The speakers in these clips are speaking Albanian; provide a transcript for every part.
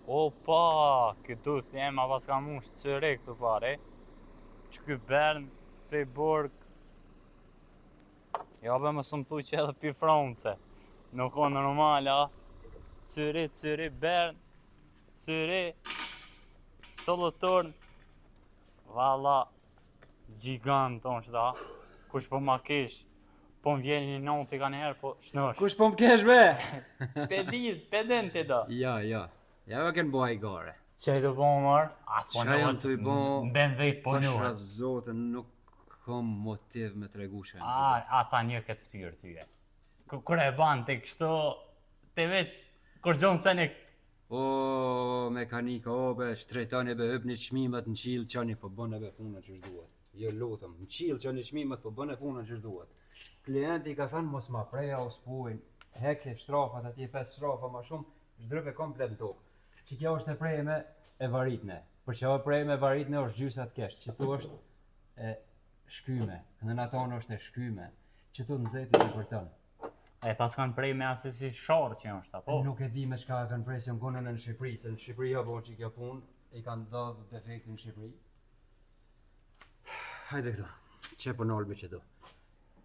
Opa, këtu si ema pas ka mush qëre këtu pare. Që ky Bern, Freiburg. Ja be më së më thuj që edhe pi fronte. Nuk o normala. Qëri, Bern. Qëri. Solothurn. Valla. Gjigant on shta. Kush po ma kish. Po m'vjen një noti ka njëherë, po shnosh. Kush po m'kesh be? Pedin ti do. Ja, ja ken bo i gare. Që i të bo mërë? Qa jam të i bo? Ben dhejt po Pashra njohet. zote nuk kom motiv me tregu shenë. Ata një këtë ftyrë tyje. Kër e ban të kështu, të veç, kur gjonë se një O, mekanika, o be, shtrejtani be, hëp një qmimet në qilë qani, po bëne be punën që shduhet. Jo lutëm, në qilë qani qmimet, po bëne punën që shduhet. Klienti ka thënë mos ma preja o spujnë, hekje shtrafat, ati 5 shtrafa ma shumë, shdrëpe komplet në tokë. Që kjo është e prejme e varitne, për që o prejme e varitne është gjysat kesh, që tu është e shkyme, në natonë është e shkyme, që tu nëzeti të për tënë. E pas kanë prej me asë si sharë që është, apo? Nuk e di me çka kanë presë në konën në Shqipëri, se në Shqipëri apo që kjo punë, i kanë dhënë defektin në Shqipëri. Hajde këto, që për nolme që do.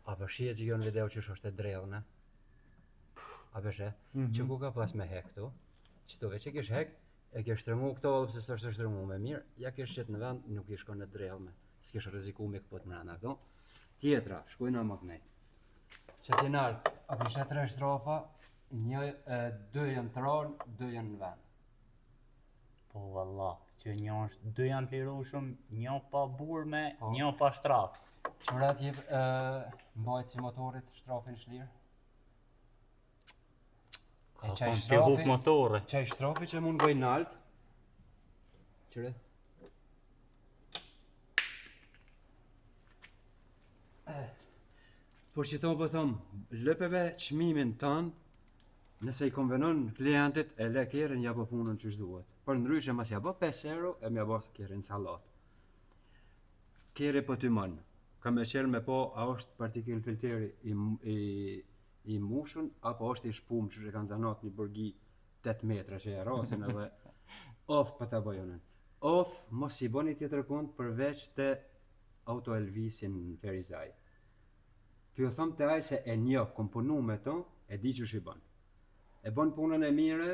A përshiet që kjo në video që është e drellë, ne? A përshe? Që ku ka pas me hek këtu? Që tu veç e kish hek, e kish shtrëngu këto, pëse së është shtrëngu me mirë, ja kish qëtë në vend, nuk i shkon në drellme. S'kish rreziku me këpot mrena këto. Tjetra, shkojna më kënej. Që ti naltë, a pisha 3 shtrofa, 2 janë tronë, 2 janë në vend. Po valla, që një është 2 janë të lirushëm, një pa burme, një pa shtraf. Qëra t'jep mbajt si motorit shtrafin shlirë? Ka thonë të huk motore. Qaj shtrafi që mund goj nalt. Qëre? Por që to po thom, lëpeve qmimin tanë, nëse i konvenon klientit e le kjerën ja po punën që shduhet. Për ndryshe mas ja po 5 euro e mja bo kjerën salat. Kjeri po ty mënë. Ka me qenë me po a është partikil filteri i mushën, apo është i shpum që kanë zanot një burgi 8 metra që e rasin edhe of për të bëjonën. Of mos i boni tjetër kund përveç të auto Elvisin në Ferizaj. Kjo thëmë të aj se e një kom punu me to, e di që shi bën. E bën punën e mire,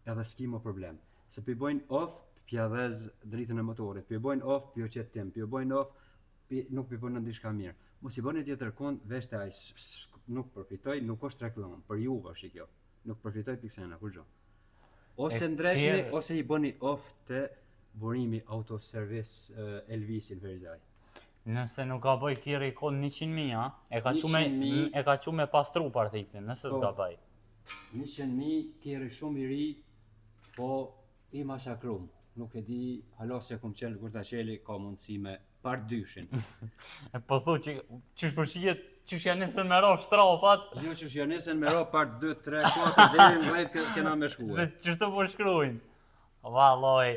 edhe s'ki më problem. Se pi bojnë off, pja dhez dritën e motorit, pi bojnë off, pjo qëtë tim, pi bojnë off, nuk pi bojnë në ndishka mirë. Mos i bën tjetër kund, veç të aj nuk përfitoj, nuk është reklam, për ju është i kjo. Nuk përfitoj piksena, kur gjo. Ose ndreshni, ose i bëni off të burimi autoservis Elvisin Ferizaj. Nëse nuk ka bëj kjeri i kod 100.000, e ka qu me pastru partiklin, nëse s'ka bëj. 100.000 kjeri shumë i ri, po i masakrum. Nuk e di, halo se kum qenë kur ta qeli, ka mundësi me part dyshin. E po thu që qysh përshijet, qysh janë nisën me ro shtrafat. Jo qysh janë nisën me ro part 2, 3, 4, deri në 10 kena me shkuar. Se qështu po shkrujnë. Valoj.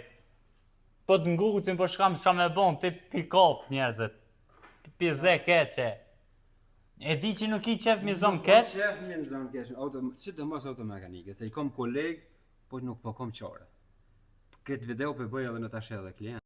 Po të ngucin, po shkam me bon, ti pick-up njerëzit. Pizze keqe. E di që nuk i qef mi zonë keq? Nuk qef mi zonë keq, që të mos automekanike, se i kom kolegë, po nuk po kom qare. Këtë video për bëj edhe në tashe edhe klient.